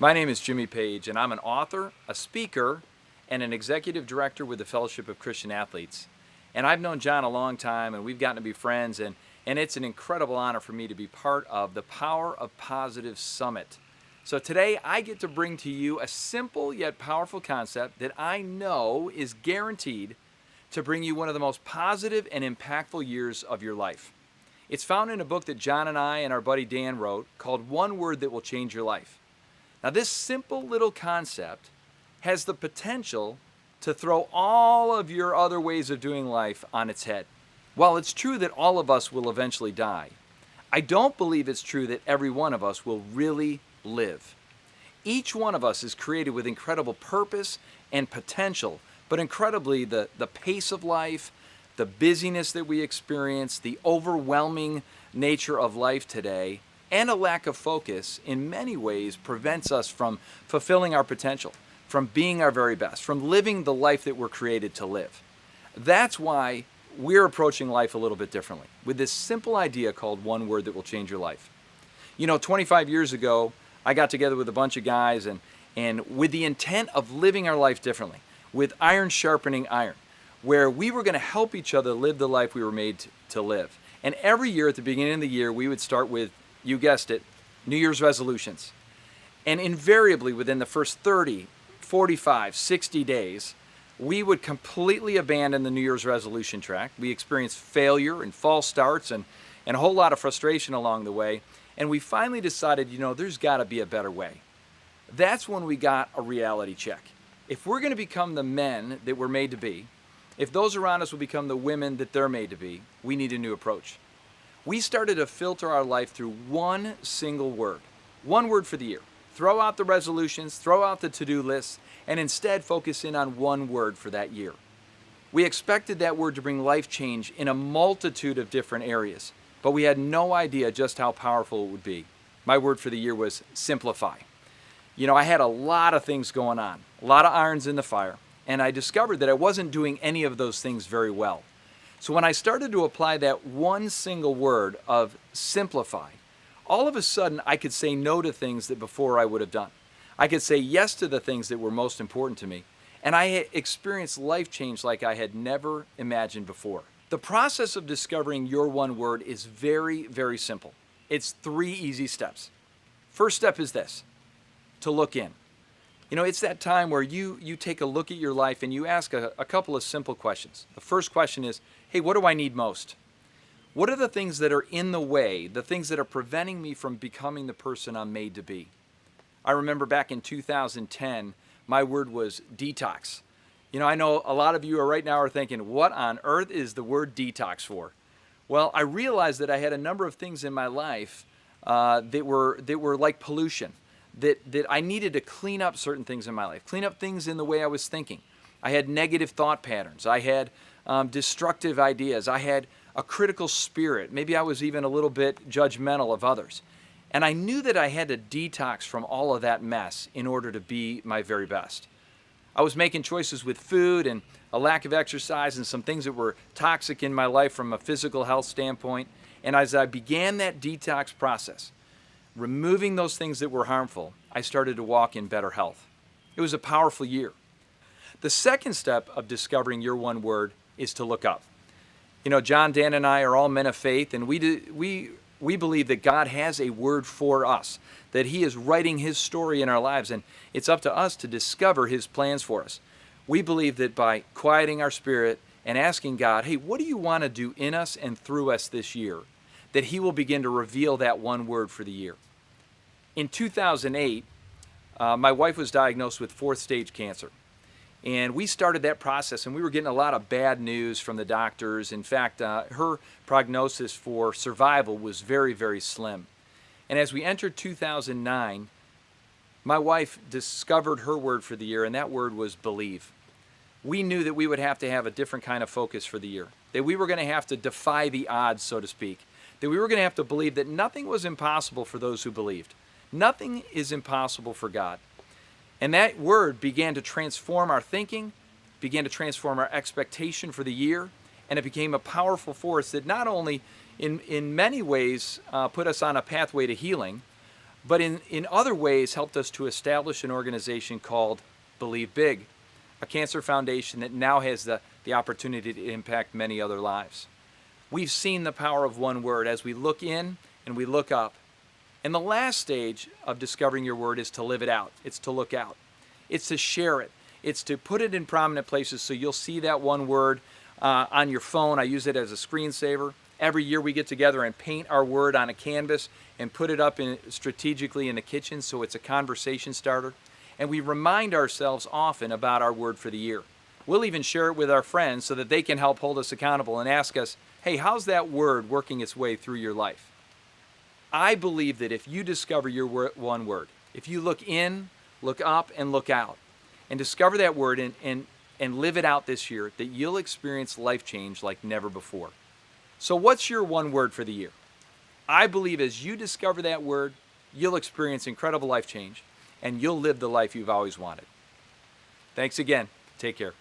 My name is Jimmy Page, and I'm an author, a speaker, and an executive director with the Fellowship of Christian Athletes. And I've known John a long time, and we've gotten to be friends, and it's an incredible honor for me to be part of the Power of Positive Summit. So today I get to bring to you a simple yet powerful concept that I know is guaranteed to bring you one of the most positive and impactful years of your life. It's found in a book that John and I and our buddy Dan wrote called One Word That Will Change Your Life. Now, this simple little concept has the potential to throw all of your other ways of doing life on its head. While it's true that all of us will eventually die, I don't believe it's true that every one of us will really live. Each one of us is created with incredible purpose and potential, but incredibly the pace of life, the busyness that we experience, the overwhelming nature of life today, and a lack of focus in many ways prevents us from fulfilling our potential, from being our very best, from living the life that we're created to live. That's why we're approaching life a little bit differently with this simple idea called One Word That Will Change Your Life. 25 years ago, I got together with a bunch of guys and with the intent of living our life differently, with iron sharpening iron, where we were going to help each other live the life we were made to live. And every year at the beginning of the year, we would start with, you guessed it, New Year's resolutions. And invariably within the first 30, 45, 60 days, we would completely abandon the New Year's resolution track. We experienced failure and false starts and a whole lot of frustration along the way. And we finally decided, there's got to be a better way. That's when we got a reality check. If we're going to become the men that we're made to be, if those around us will become the women that they're made to be, we need a new approach. We started to filter our life through one single word. One word for the year. Throw out the resolutions, throw out the to-do lists, and instead focus in on one word for that year. We expected that word to bring life change in a multitude of different areas, but we had no idea just how powerful it would be. My word for the year was simplify. I had a lot of things going on, a lot of irons in the fire, and I discovered that I wasn't doing any of those things very well. So when I started to apply that one single word of simplify, all of a sudden I could say no to things that before I would have done. I could say yes to the things that were most important to me, and I experienced life change like I had never imagined before. The process of discovering your one word is very, very simple. It's 3 easy steps. First step is this, to look in. It's that time where you take a look at your life and you ask a couple of simple questions. The first question is, hey, what do I need most? What are the things that are in the way, the things that are preventing me from becoming the person I'm made to be? I remember back in 2010, my word was detox. I know a lot of you right now are thinking, what on earth is the word detox for? Well, I realized that I had a number of things in my life that were like pollution. That I needed to clean up certain things in my life, clean up things in the way I was thinking. I had negative thought patterns. I had destructive ideas. I had a critical spirit. Maybe I was even a little bit judgmental of others. And I knew that I had to detox from all of that mess in order to be my very best. I was making choices with food and a lack of exercise and some things that were toxic in my life from a physical health standpoint. And as I began that detox process, removing those things that were harmful, I started to walk in better health. It was a powerful year. The second step of discovering your one word is to look up. John, Dan, and I are all men of faith, and we believe that God has a word for us, that He is writing His story in our lives, and it's up to us to discover His plans for us. We believe that by quieting our spirit and asking God, hey, what do you want to do in us and through us this year? That He will begin to reveal that one word for the year. In 2008, my wife was diagnosed with 4th stage cancer. And we started that process, and we were getting a lot of bad news from the doctors. In fact, her prognosis for survival was very, very slim. And as we entered 2009, my wife discovered her word for the year, and that word was believe. We knew that we would have to have a different kind of focus for the year, that we were going to have to defy the odds, so to speak, that we were going to have to believe that nothing was impossible for those who believed. Nothing is impossible for God. And that word began to transform our thinking, began to transform our expectation for the year, and it became a powerful force that not only in many ways put us on a pathway to healing, but in other ways helped us to establish an organization called Believe Big, a cancer foundation that now has the opportunity to impact many other lives. We've seen the power of one word as we look in and we look up. And the last stage of discovering your word is to live it out. It's to look out. It's to share it. It's to put it in prominent places so you'll see that one word on your phone. I use it as a screensaver. Every year we get together and paint our word on a canvas and put it up strategically in the kitchen so it's a conversation starter. And we remind ourselves often about our word for the year. We'll even share it with our friends so that they can help hold us accountable and ask us, hey, how's that word working its way through your life? I believe that if you discover your one word, if you look in, look up, and look out, and discover that word and live it out this year, that you'll experience life change like never before. So what's your one word for the year? I believe as you discover that word, you'll experience incredible life change, and you'll live the life you've always wanted. Thanks again. Take care.